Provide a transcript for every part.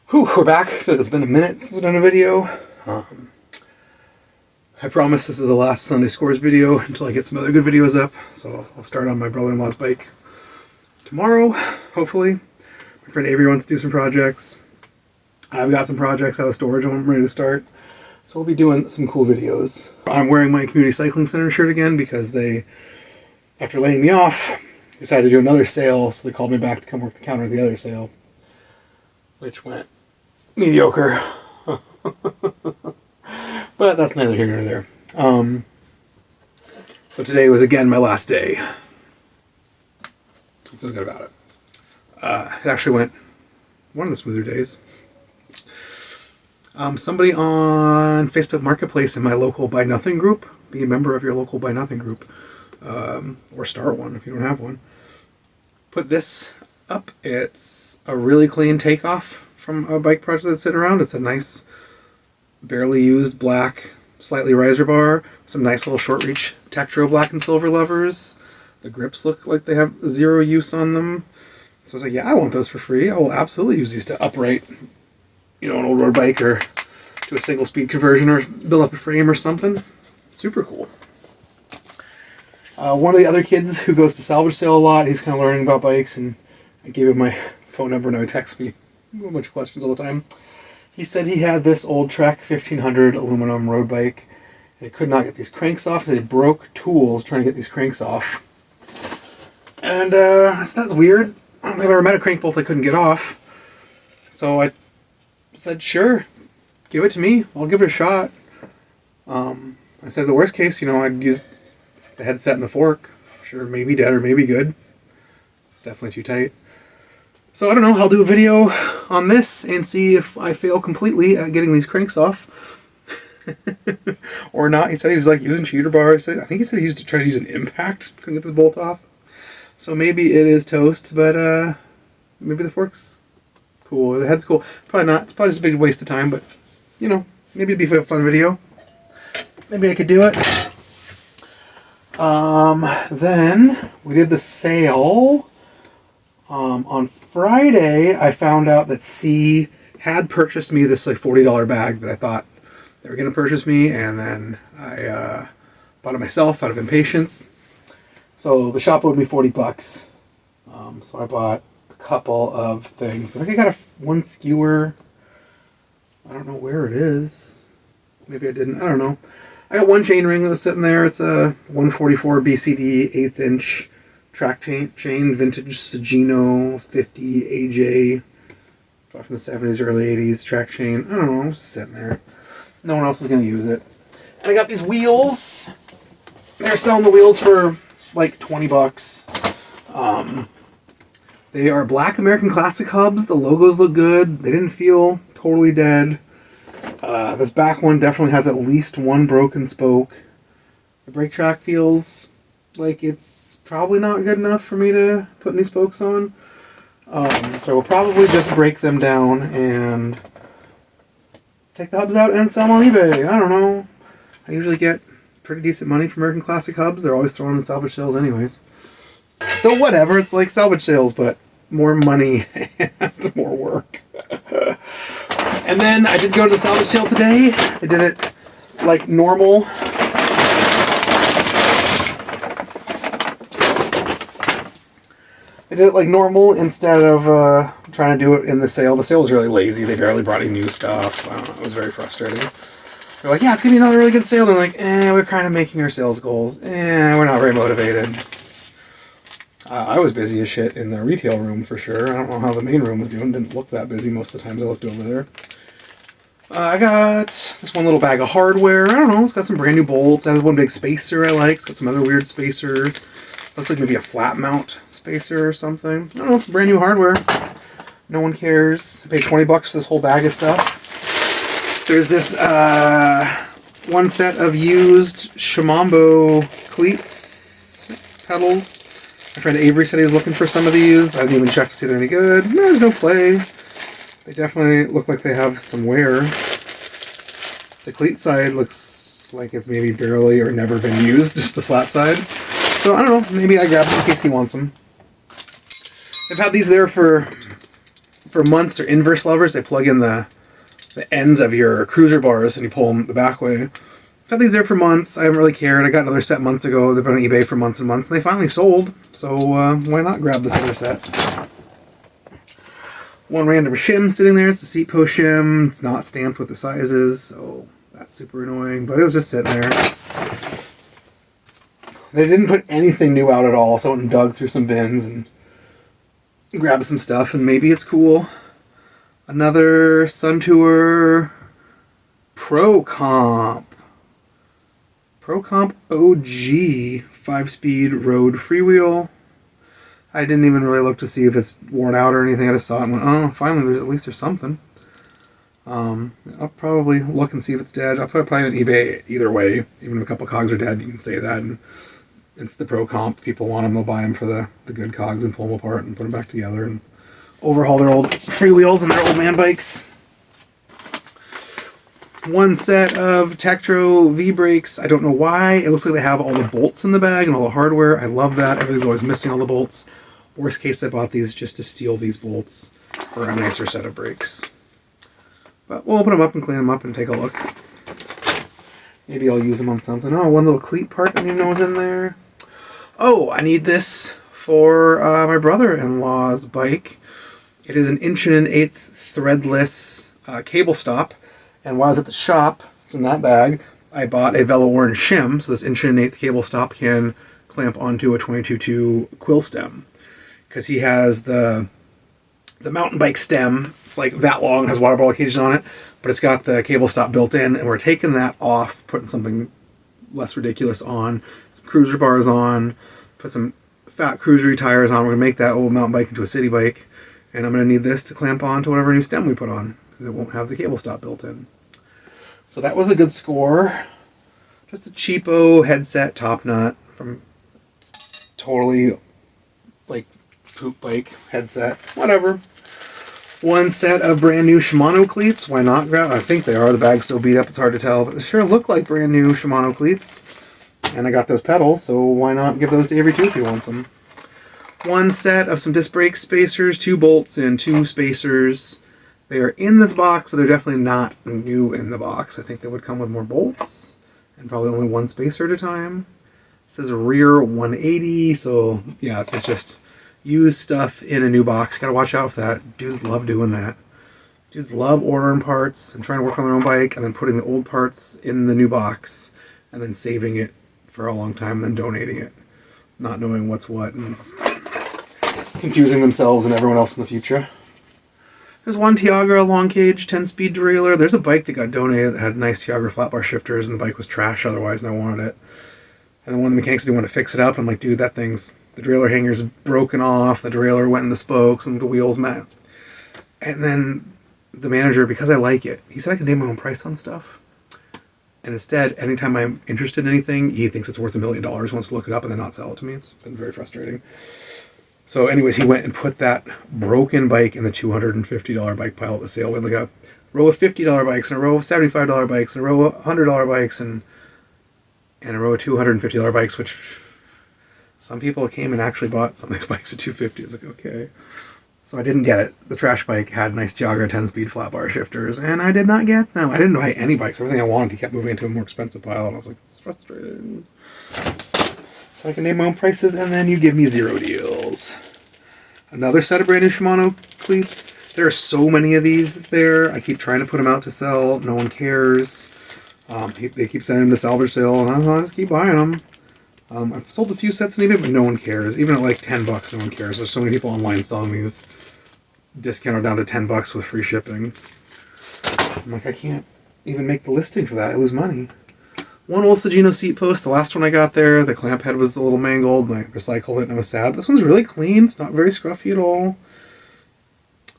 Whew, we're back. I feel like it's been a minute since I've done a video. I promise this is the last Sunday Scores video until I get some other good videos up. So I'll start on my brother-in-law's bike tomorrow, hopefully. My friend Avery wants to do some projects. I've got some projects out of storage I'm ready to start. So we'll be doing some cool videos. I'm wearing my Community Cycling Center shirt again because they, after laying me off, decided to do another sale. So they called me back to come work the counter at the other sale, which went mediocre. But that's neither here nor there. So today was again my last day. I feel good about it. It actually went one of the smoother days. Somebody on Facebook Marketplace in my local Buy Nothing group, be a member of your local Buy Nothing group, or start one if you don't have one, put this up. It's a really clean takeoff from a bike project that's sitting around. It's a nice, barely used black, slightly riser bar, some nice little short reach Tektro black and silver levers. The grips look like they have zero use on them. So I was like, yeah, I want those for free. I will absolutely use these to upright, an old road bike or do a single speed conversion or build up a frame or something. Super cool. One of the other kids who goes to salvage sale a lot, he's kind of learning about bikes, and I gave him my phone number and he texts me a bunch of questions all the time. He said he had this old Trek 1500 aluminum road bike and he could not get these cranks off. They broke tools trying to get these cranks off. And so that's weird. I don't think I've ever met a crank bolt I couldn't get off. So I said, sure, give it to me. I'll give it a shot. I said the worst case, I'd use the headset and the fork. Sure, maybe dead or maybe good. It's definitely too tight. So I don't know, I'll do a video on this and see if I fail completely at getting these cranks off. Or not. He said he was using cheater bars. I think he said he used to try to use an impact. Couldn't get this bolt off. So maybe it is toast, but maybe the fork's cool. The head's cool. Probably not. It's probably just a big waste of time, but maybe it'd be a fun video. Maybe I could do it. Then we did the sale. On Friday, I found out that C had purchased me this $40 bag that I thought they were going to purchase me, and then I bought it myself out of impatience. So the shop owed me $40. So I bought a couple of things. I think I got one skewer. I don't know where it is. Maybe I didn't. I don't know. I got one chain ring that was sitting there. It's a 144 BCD 1/8 inch track chain, vintage Sagino 50 AJ, from the 70s, early 80s track chain. I don't know, it's just sitting there. No one else is going to use it. And I got these wheels. They're selling the wheels for like $20. They are black American Classic hubs. The logos look good. They didn't feel totally dead. This back one definitely has at least one broken spoke. The brake track feels like it's probably not good enough for me to put any spokes on. So we'll probably just break them down and take the hubs out and sell them on eBay. I don't know. I usually get pretty decent money for American Classic hubs. They're always throwing in salvage sales anyways. So whatever, it's like salvage sales, but more money and more work. And then I did go to the salvage sale today. I did it like normal. They did it like normal instead of trying to do it in the sale. The sale was really lazy. They barely brought any new stuff. I don't know. It was very frustrating. They're like, yeah, it's going to be another really good sale. They're like, we're kind of making our sales goals. We're not very motivated. I was busy as shit in the retail room for sure. I don't know how the main room was doing. Didn't look that busy most of the times I looked over there. I got this one little bag of hardware. I don't know. It's got some brand new bolts. It has one big spacer I like. It's got some other weird spacers. Looks like maybe a flat mount spacer or something. I don't know. It's brand new hardware. No one cares. I paid $20 for this whole bag of stuff. There's this one set of used Shimambo cleats, pedals. My friend Avery said he was looking for some of these. I didn't even check to see if they're any good. No, there's no play. They definitely look like they have some wear. The cleat side looks like it's maybe barely or never been used, just the flat side. So I don't know, maybe I grabbed them in case he wants them. I've had these there for for months, they're inverse levers. They plug in the ends of your cruiser bars and you pull them the back way. I've had these there for months. I haven't really cared. I got another set months ago. They've been on eBay for months and months, and they finally sold. So why not grab this other set? One random shim sitting there. It's a seat post shim. It's not stamped with the sizes, so that's super annoying. But it was just sitting there. They didn't put anything new out at all, so I went and dug through some bins and grabbed some stuff, and maybe it's cool. Another Suntour Pro Comp OG 5-speed road freewheel. I didn't even really look to see if it's worn out or anything. I just saw it and went, oh, finally, at least there's something. I'll probably look and see if it's dead. I'll put it probably on eBay either way. Even if a couple cogs are dead, you can say that. And it's the Pro Comp. People want them, they'll buy them for the good cogs and pull them apart and put them back together and overhaul their old freewheels and their old man bikes. One set of Tektro V-brakes. I don't know why. It looks like they have all the bolts in the bag and all the hardware. I love that. Everything's always missing all the bolts. Worst case, I bought these just to steal these bolts for a nicer set of brakes. But we'll open them up and clean them up and take a look. Maybe I'll use them on something. Oh, one little cleat part I didn't even know was in there. Oh, I need this for my brother-in-law's bike. It is an 1 1/8" threadless cable stop. And while I was at the shop, it's in that bag, I bought a Velo Orange shim. So this 1 1/8" cable stop can clamp onto a 22.2 quill stem. Because he has the mountain bike stem. It's like that long, has water bottle cages on it. But it's got the cable stop built in. And we're taking that off, putting something less ridiculous on. Some cruiser bars on. Put some fat cruisery tires on. We're going to make that old mountain bike into a city bike. And I'm going to need this to clamp on to whatever new stem we put on. Because it won't have the cable stop built in. So that was a good score. Just a cheapo headset top nut from totally like poop bike headset. Whatever. One set of brand new Shimano cleats. Why not grab? I think they are. The bag's so beat up it's hard to tell. But they sure look like brand new Shimano cleats. And I got those pedals, so why not give those to Avery too if he wants them. One set of some disc brake spacers, 2 bolts and 2 spacers. They are in this box, but they're definitely not new in the box. I think they would come with more bolts and probably only 1 spacer at a time. It says rear 180, so yeah, it's just used stuff in a new box. Gotta watch out for that. Dudes love doing that. Dudes love ordering parts and trying to work on their own bike and then putting the old parts in the new box and then saving it for a long time and then donating it. Not knowing what's what and confusing themselves and everyone else in the future. There's one Tiagra long cage 10-speed derailleur. There's a bike that got donated that had nice Tiagra flat bar shifters and the bike was trash otherwise and I wanted it. And then one of the mechanics didn't want to fix it up. I'm like, dude, that thing's, the derailleur hanger's broken off, the derailleur went in the spokes and the wheels met. And then the manager, because I like it, he said I can name my own price on stuff. And instead, anytime I'm interested in anything, he thinks it's worth $1 million, wants to look it up and then not sell it to me. It's been very frustrating. So anyways, he went and put that broken bike in the $250 bike pile at the sale with like a row of $50 bikes and a row of $75 bikes and a row of $100 bikes and a row of $250 bikes, which some people came and actually bought some of these bikes at $250. I was like, okay. So I didn't get it. The trash bike had nice Tiagra 10-speed flat bar shifters, and I did not get them. I didn't buy any bikes. Everything I wanted, he kept moving into a more expensive pile, and I was like, it's frustrating. So I can name my own prices, and then you give me 0 deals. Another set of brand new Shimano cleats. There are so many of these there. I keep trying to put them out to sell. No one cares. They keep sending them to salvage sale, and I just keep buying them. I've sold a few sets on eBay, but no one cares. Even at like $10, no one cares. There's so many people online selling these discounted down to $10 with free shipping. I'm like, I can't even make the listing for that. I lose money. One old Sagino seat post. The last one I got there, the clamp head was a little mangled, and I recycled it, and I was sad. This one's really clean. It's not very scruffy at all.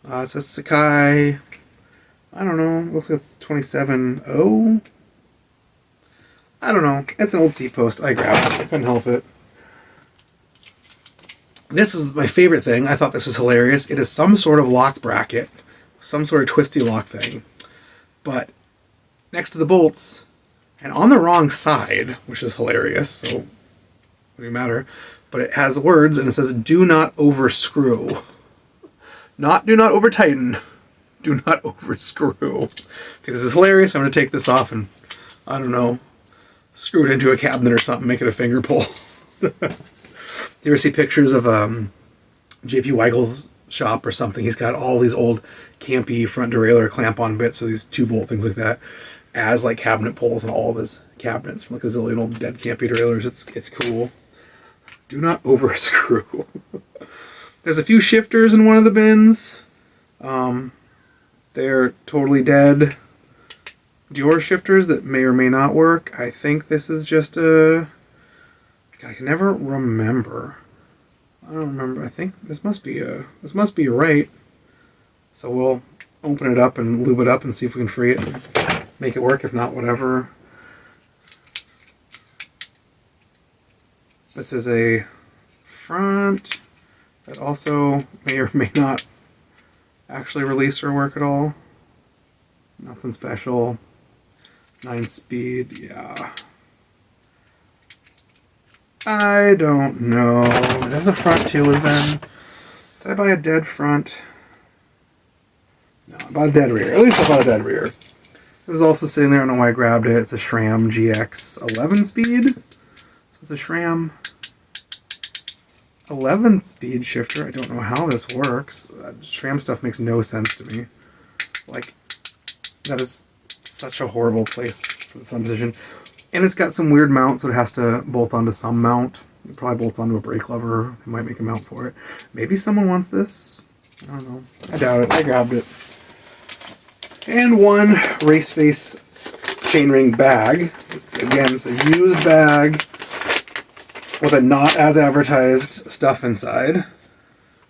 It says Sakai. I don't know. It looks like it's 27.0. I don't know. It's an old seat post. I grabbed it. I couldn't help it. This is my favorite thing. I thought this was hilarious. It is some sort of lock bracket. Some sort of twisty lock thing. But next to the bolts, and on the wrong side, which is hilarious, so it doesn't matter, but it has words, and it says, do not overscrew. Do not over tighten. Do not over screw. Okay, this is hilarious. I'm going to take this off and, I don't know, screw it into a cabinet or something, make it a finger pull. You ever see pictures of J.P. Weigel's shop or something? He's got all these old campy front derailleur clamp-on bits, so these 2-bolt things like that, as like cabinet pulls in all of his cabinets from like a zillion old dead campy derailleurs. It's cool. Do not over screw. There's a few shifters in one of the bins. They're totally dead Dior shifters that may or may not work. I think this is just a... I can never remember. I don't remember. I think this must be a right. So we'll open it up and lube it up and see if we can free it and make it work. If not, whatever. This is a front that also may or may not actually release or work at all. Nothing special. 9-speed, yeah. I don't know. Is this a front too, then? Did I buy a dead front? No, I bought a dead rear. At least I bought a dead rear. This is also sitting there. I don't know why I grabbed it. It's a SRAM GX 11-speed. So it's a SRAM 11-speed shifter. I don't know how this works. SRAM stuff makes no sense to me. Like, that is such a horrible place for the thumb position. And it's got some weird mount, so it has to bolt onto some mount. It probably bolts onto a brake lever. They might make a mount for it. Maybe someone wants this. I don't know. I doubt it. I grabbed it. And one race face chainring bag. Again, it's a used bag with a not as advertised stuff inside.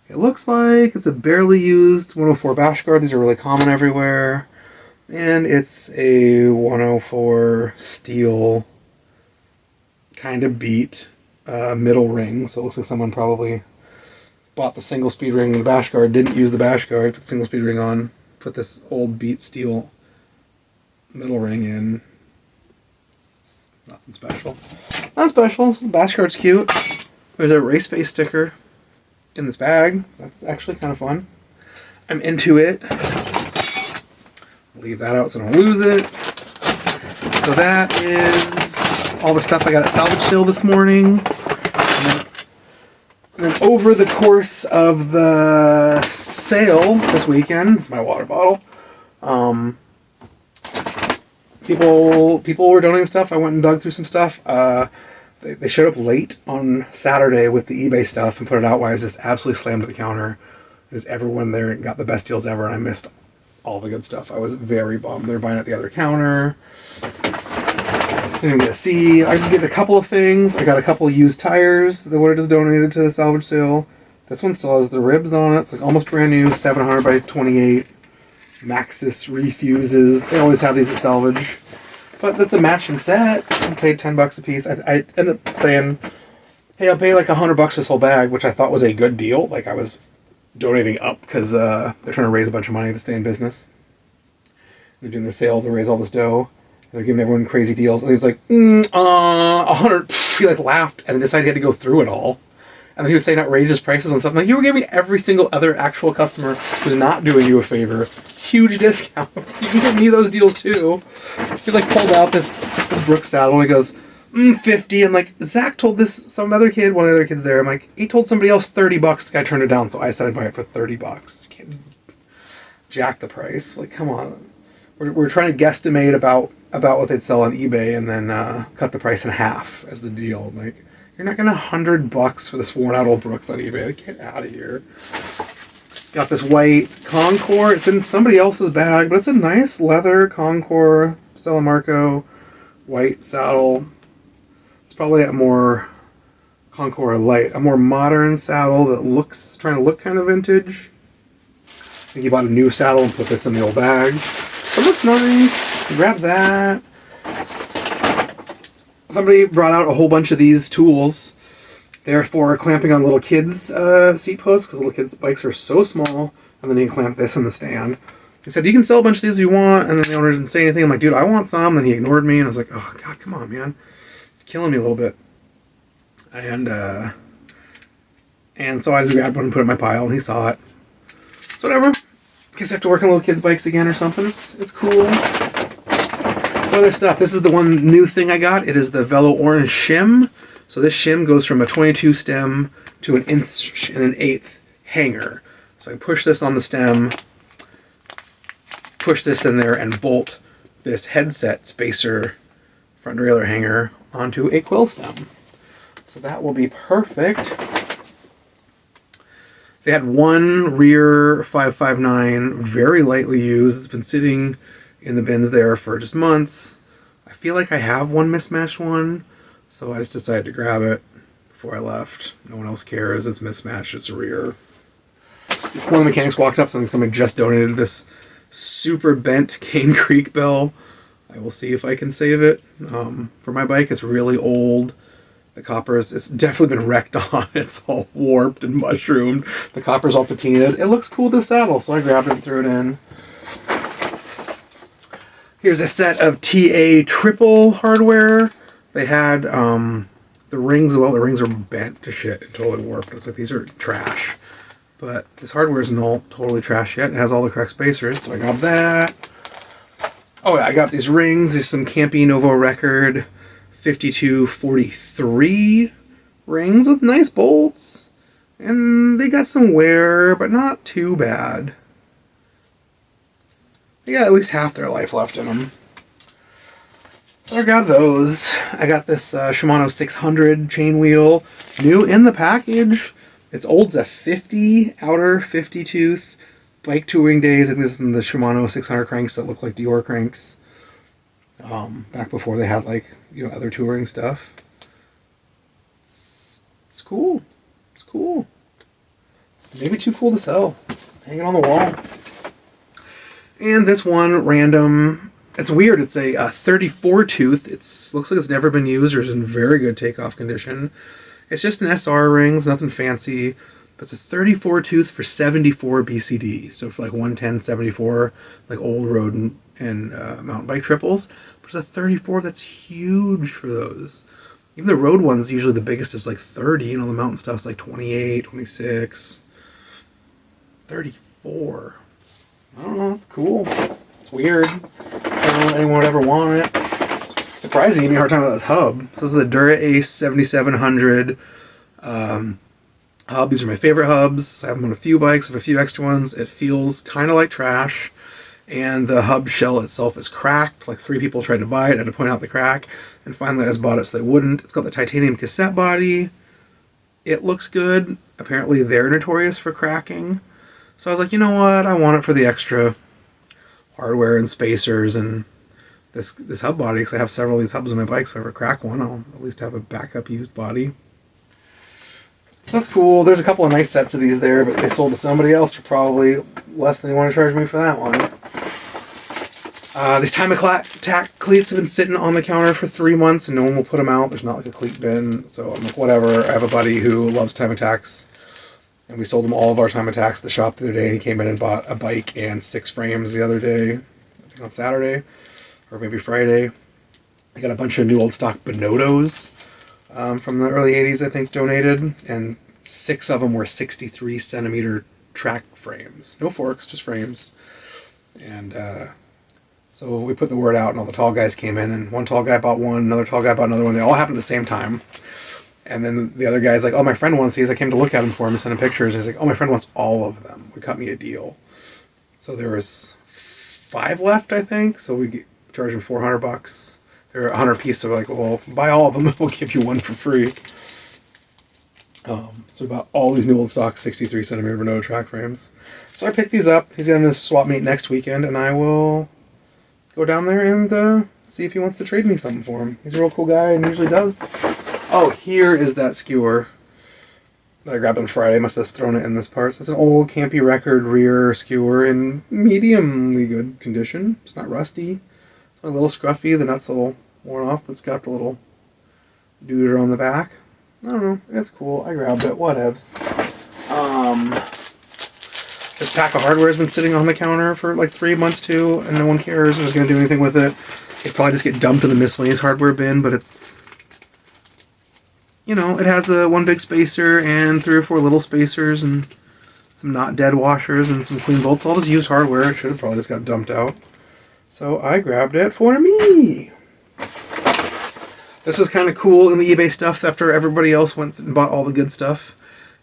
It looks like it's a barely used 104 bash guard. These are really common everywhere. And it's a 104 steel kind of beat middle ring. So it looks like someone probably bought the single speed ring and the bash guard, didn't use the bash guard, put the single speed ring on, put this old beat steel middle ring in. Nothing special. Not special. The bash guard's cute. There's a race face sticker in this bag. That's actually kind of fun. I'm into it. Leave that out so I don't lose it. So that is all the stuff I got at Salvage Sale this morning. And then over the course of the sale this weekend, it's my water bottle. People were donating stuff. I went and dug through some stuff. They showed up late on Saturday with the eBay stuff and put it out while I was just absolutely slammed to the counter. Because everyone there got the best deals ever, and I missed all the good stuff. I was very bummed. They're buying at the other counter. Didn't even get to see. I did get a couple of things. I got a couple of used tires that would have just donated to the salvage sale. This one still has the ribs on it. It's like almost brand new, 700 by 28. Maxxis refuses. They always have these at salvage. But that's a matching set. I paid $10 a piece. I ended up saying, hey, I'll pay like $100 for this whole bag, which I thought was a good deal. Like I was donating up because they're trying to raise a bunch of money to stay in business. They're doing the sale to raise all this dough. They're giving everyone crazy deals. And he's like, 100. He like laughed and then decided he had to go through it all. And then he was saying outrageous prices on something. Like, you were giving every single other actual customer who's not doing you a favor huge discounts. You can give me those deals too. He like pulled out this Brooks saddle and he goes, 50. And like, Zach told this, some other kid, one of the other kids there, I'm like, he told somebody else $30. The guy turned it down, so I said I'd buy it for $30. Can't jack the price. Like, come on. We're trying to guesstimate about what they'd sell on eBay and then cut the price in half as the deal. Like, you're not gonna $100 for this worn out old Brooks on eBay. Like, get out of here. Got this white Concord. It's in somebody else's bag, but it's a nice leather Concord Stella Marco white saddle. It's probably a more Concord light, a more modern saddle that looks, trying to look kind of vintage. I think he bought a new saddle and put this in the old bag. It looks nice. Grab that. Somebody brought out a whole bunch of these tools. They're for clamping on little kids' seat posts, because little kids' bikes are so small, and then you can clamp this in the stand. He said, you can sell a bunch of these if you want, and then the owner didn't say anything. I'm like, dude, I want some, and he ignored me, and I was like, oh, God, come on, man. You're killing me a little bit. And so I just grabbed one and put it in my pile, and he saw it. So whatever. I guess I have to work on little kids' bikes again or something. It's cool. Other stuff. This is the one new thing I got. It is the Velo Orange shim. So this shim goes from a 22 stem to an 1/8 hanger. So I push this on the stem, push this in there, and bolt this headset spacer front derailleur hanger onto a quill stem. So that will be perfect. They had one rear 559, very lightly used. It's been sitting in the bins there for just months. I feel like I have one mismatched one, so I just decided to grab it before I left. No one else cares. It's mismatched. It's a rear. One of the mechanics walked up, something someone just donated this super bent Cane Creek bell. I will see if I can save it. For my bike, it's really old. The copper's, it's definitely been wrecked on. It's all warped and mushroomed. The copper's all patinaed. It looks cool to saddle, so I grabbed it and threw it in. Here's a set of TA triple hardware. They had the rings, well, the rings are bent to shit and totally warped. It's like, these are trash. But this hardware isn't all totally trash yet. It has all the correct spacers, so I got that. Oh yeah, I got these rings. There's some Campy Novo Record 5243 rings with nice bolts. And they got some wear, but not too bad. They got at least half their life left in them. So I got those. I got this Shimano 600 chain wheel. New in the package. It's old. It's a 50 outer 50 tooth bike touring days. I think this is the Shimano 600 cranks that look like Dior cranks. Back before they had, like, you know, other touring stuff. It's cool. It's cool. Maybe too cool to sell. Hanging on the wall. And this one random. It's weird. It's a 34 tooth. It looks like it's never been used or is in very good takeoff condition. It's just an SR ring. It's nothing fancy. But it's a 34 tooth for 74 BCD. So for like 110, 74, like old road and mountain bike triples. But it's a 34 that's huge for those. Even the road ones, usually the biggest is like 30. You know, the mountain stuff's like 28, 26. 34. I don't know. It's cool. It's weird. I don't know if anyone would ever want it. Surprising, you give me a hard time about this hub. So this is a Dura Ace 7700 hub. These are my favorite hubs. I have them on a few bikes. I have a few extra ones. It feels kind of like trash. And the hub shell itself is cracked. Like 3 people tried to buy it. I had to point out the crack. And finally I just bought it so they wouldn't. It's got the titanium cassette body. It looks good. Apparently they're notorious for cracking. So I was like, you know what? I want it for the extra hardware and spacers and this hub body, because I have several of these hubs on my bike, so if I ever crack one, I'll at least have a backup used body. So that's cool. There's a couple of nice sets of these there, but they sold to somebody else for probably less than they want to charge me for that one. These Time Attack cleats have been sitting on the counter for 3 months, and no one will put them out. There's not like a cleat bin, so I'm like, whatever. I have a buddy who loves Time Attacks, and we sold him all of our Time Attacks at the shop the other day, and he came in and bought a bike and 6 frames the other day, I think on Saturday, or maybe Friday. I got a bunch of new old stock Bonottos from the early 80s, I think, donated, and 6 of them were 63 centimeter track frames. No forks, just frames. And so we put the word out, and all the tall guys came in, and one tall guy bought one, another tall guy bought another one. They all happened at the same time. And then the other guy's like, oh, my friend wants these. I came to look at them for him and send him pictures. And he's like, oh, my friend wants all of them. We cut me a deal. So there was 5 left, I think. So we charged him $400. They're $100 piece. So we're like, well, buy all of them and we'll give you one for free. So about all these new old stock 63 centimeter Bonotto track frames. So I picked these up. He's going to swap meet next weekend, and I will go down there and see if he wants to trade me something for him. He's a real cool guy and usually does. Oh, here is that skewer that I grabbed on Friday. I must have thrown it in this part. So it's an old Campy Record rear skewer in mediumly good condition. It's not rusty. It's a little scruffy. The nut's a little worn off, but it's got the little duder on the back. I don't know. It's cool. I grabbed it. Whatevs. This pack of hardware has been sitting on the counter for like 3 months too, and no one cares or is going to do anything with it. It probably just get dumped in the miscellaneous hardware bin, but it's, you know, it has one big spacer and 3 or 4 little spacers, and it's some not dead washers and some clean bolts. All this used hardware. It should have probably just got dumped out. So I grabbed it for me. This was kind of cool in the eBay stuff after everybody else went and bought all the good stuff.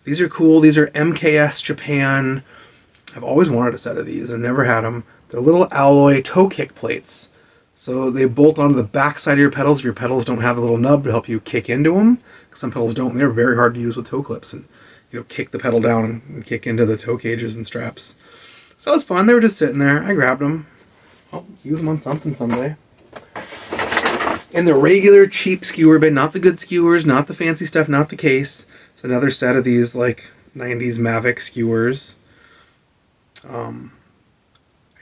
These are cool. These are MKS Japan. I've always wanted a set of these. I've never had them. They're little alloy toe kick plates. So they bolt onto the back side of your pedals if your pedals don't have a little nub to help you kick into them. Some pedals don't. They're very hard to use with toe clips. And kick the pedal down and kick into the toe cages and straps. So it was fun. They were just sitting there. I grabbed them. I'll use them on something someday. And the regular cheap skewer bin, not the good skewers, not the fancy stuff, not the case. It's another set of these like 90s Mavic skewers. I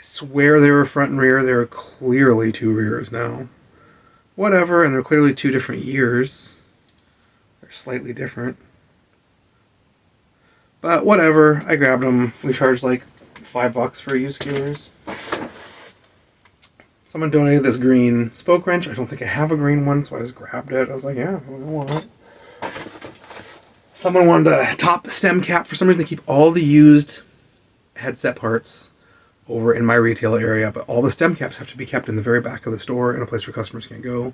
swear they were front and rear. They're clearly two rears now. Whatever, and they're clearly two different years. They're slightly different. But whatever, I grabbed them. We charged like $5 for used skewers. Someone donated this green spoke wrench. I don't think I have a green one, so I just grabbed it. I was like, yeah, I want it. Someone wanted a top stem cap. For some reason, they keep all the used headset parts over in my retail area, but all the stem caps have to be kept in the very back of the store in a place where customers can't go.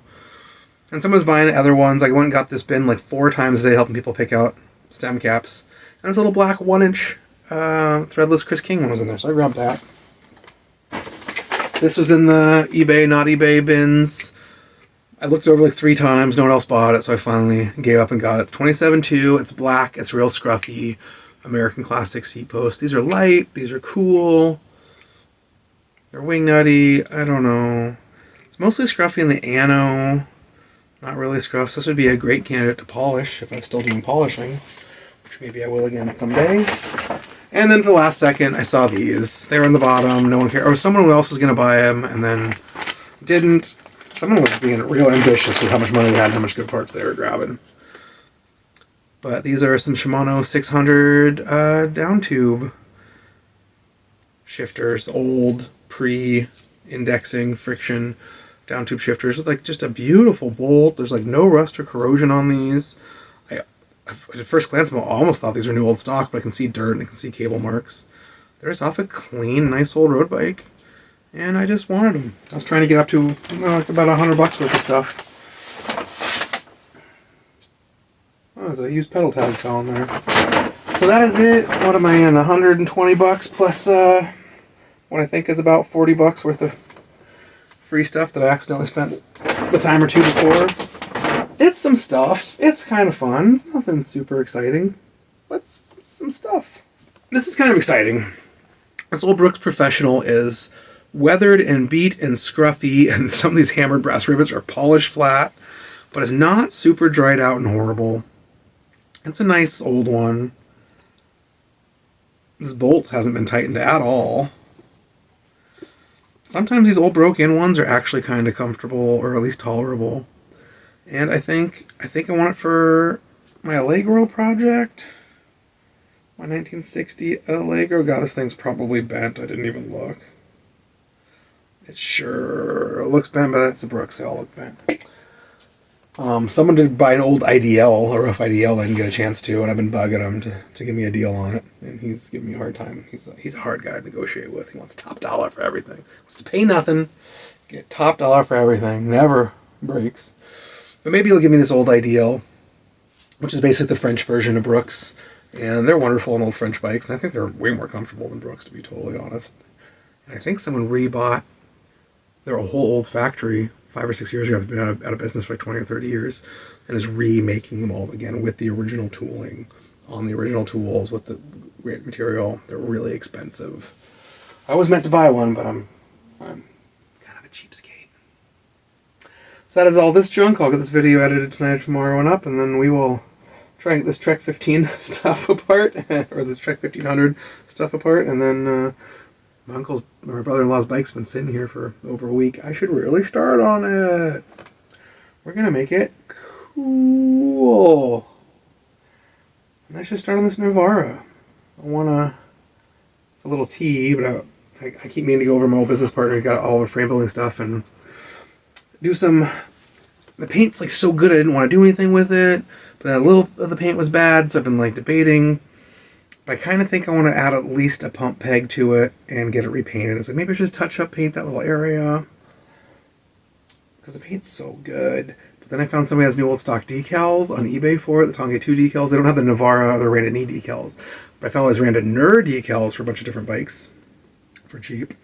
And someone was buying other ones. I went and got this bin like 4 times a day helping people pick out stem caps. And this little black 1-inch threadless Chris King one was in there, so I grabbed that. This was in the eBay, not eBay bins. I looked over like 3 times, no one else bought it, so I finally gave up and got it. It's 27.2, it's black, it's real scruffy. American Classic seat post. These are light, these are cool. They're wing nutty, I don't know. It's mostly scruffy in the ano. Not really scruffs. This would be a great candidate to polish if I'm still doing polishing, which maybe I will again someday. And then at the last second, I saw these. They were on the bottom. No one cared. Or someone else was going to buy them and then didn't. Someone was being real ambitious with how much money they had and how much good parts they were grabbing. But these are some Shimano 600 down tube shifters. Old, pre-indexing, friction down tube shifters with like just a beautiful bolt. There's like no rust or corrosion on these. At first glance, I almost thought these were new old stock, but I can see dirt and I can see cable marks. They're just off a clean, nice old road bike, and I just wanted them. I was trying to get up to like about $100 worth of stuff. Oh, there's a used pedal tag fell in there. So that is it. What am I in? $120 plus what I think is about $40 worth of free stuff that I accidentally spent the time or two before. It's some stuff. It's kind of fun. It's nothing super exciting, but it's some stuff. This is kind of exciting. This old Brooks Professional is weathered and beat and scruffy, and some of these hammered brass rivets are polished flat, but it's not super dried out and horrible. It's a nice old one. This bolt hasn't been tightened at all. Sometimes these old broke-in ones are actually kind of comfortable, or at least tolerable. And I think I want it for my Allegro project. My 1960 Allegro. God, this thing's probably bent. I didn't even look. It sure looks bent, but it's a Brooks. They all look bent. Someone did buy an old IDL, a rough IDL. I didn't get a chance to, and I've been bugging him to give me a deal on it. And he's giving me a hard time. He's a hard guy to negotiate with. He wants top dollar for everything. He wants to pay nothing, get top dollar for everything. Never breaks. But maybe he'll give me this old IDL, which is basically the French version of Brooks. And they're wonderful on old French bikes. And I think they're way more comfortable than Brooks, to be totally honest. And I think someone rebought their whole old factory 5 or 6 years ago. They've been out of business for like 20 or 30 years. And is remaking them all again with the original tooling, on the original tools, with the great material. They're really expensive. I was meant to buy one, but I'm kind of a cheapskate. So that is all this junk. I'll get this video edited tonight or tomorrow and up, and then we will try and get this Trek 15 stuff apart, or this Trek 1500 stuff apart, and then my brother-in-law's bike's been sitting here for over a week. I should really start on it. We're gonna make it cool. And I should start on this Navara. It's a little T, but I keep meaning to go over my old business partner who got all the frame building stuff and do some. The paint's like so good I didn't want to do anything with it, but then a little of the paint was bad, so I've been like debating But I kind of think I want to add at least a pump peg to it and get it repainted. It's like maybe I should just touch up paint that little area because the paint's so good. But then I found somebody has new old stock decals on eBay for it, the Tonga 2 decals. They don't have the Navara or the Randa knee decals. But I found those Randa Nerd decals for a bunch of different bikes for cheap.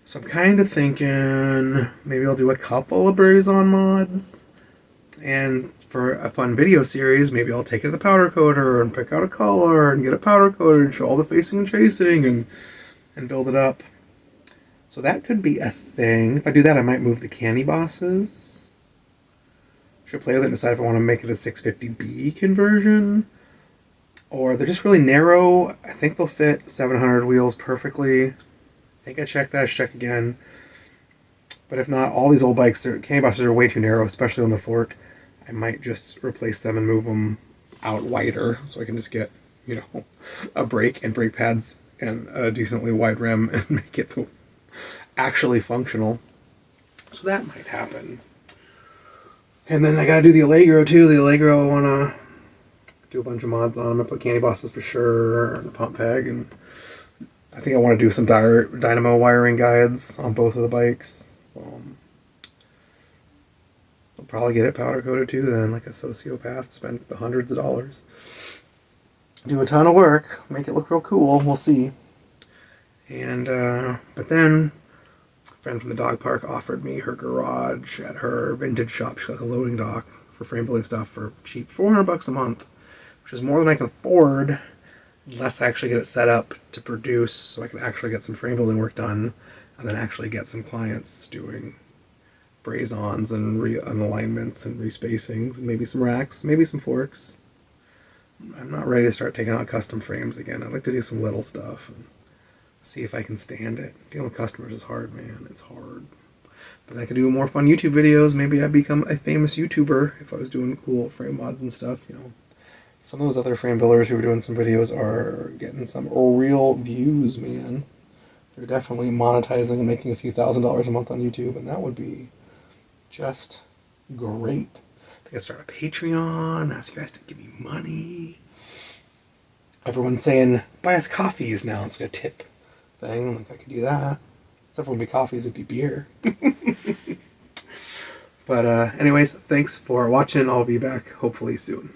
So I'm kind of thinking maybe I'll do a couple of Brazon mods. And for a fun video series, maybe I'll take it to the powder coater and pick out a color and get it powder coated, show all the facing and chasing, and build it up. So that could be a thing. If I do that, I might move the Candy Bosses. Should play with it and decide if I want to make it a 650B conversion. Or they're just really narrow. I think they'll fit 700 wheels perfectly. I think I checked that. I should check again. But if not, all these old bikes, Candy Bosses are way too narrow, especially on the fork. I might just replace them and move them out wider so I can just get, a brake and brake pads and a decently wide rim and make it actually functional. So that might happen. And then I gotta do the Allegro too. The Allegro, I wanna do a bunch of mods on them. I put Candy Bosses for sure and a pump peg, and I think I want to do some dynamo wiring guides on both of the bikes. I'll probably get it powder coated too then, like a sociopath, spend the hundreds of dollars. Do a ton of work, make it look real cool, we'll see. And, but then, a friend from the dog park offered me her garage at her vintage shop. She's got a loading dock for frame building stuff for cheap, $400 a month, which is more than I can afford, unless I actually get it set up to produce so I can actually get some frame building work done, and then actually get some clients doing Brazons and alignments and respacings, and maybe some racks, maybe some forks. I'm not ready to start taking out custom frames again. I'd like to do some little stuff and see if I can stand it. Dealing with customers is hard, man. It's hard. But I could do more fun YouTube videos. Maybe I'd become a famous YouTuber if I was doing cool frame mods and stuff, Some of those other frame builders who are doing some videos are getting some real views, man. They're definitely monetizing and making a few $1,000s a month on YouTube, and that would be just great. I think I'd start a Patreon, ask you guys to give me money. Everyone's saying, buy us coffees now. It's like a tip thing. Like, I could do that. Except for it wouldn't be coffees, it'd be beer. But anyways, thanks for watching. I'll be back hopefully soon.